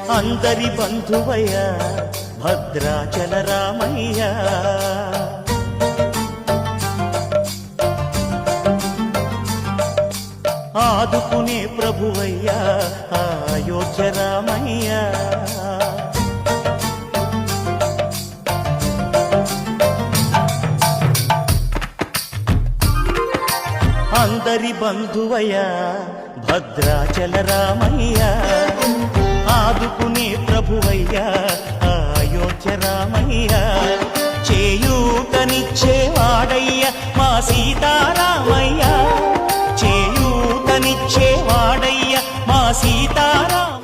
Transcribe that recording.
అందరి బంధువయ్య భద్రాచల రామయ్య ఆదుకునే ప్రభువయ్య అయోధ్య రామయ్య అందరి బంధువయ్య భద్రాచల రామయ్య ఆదుకునే ప్రభువయ్య అయోధ్య రామయ్య చేయూతనిచ్చేవాడయ్య మా సీతారామయ్య చేయూతనిచ్చేవాడయ్య మా సీతారామ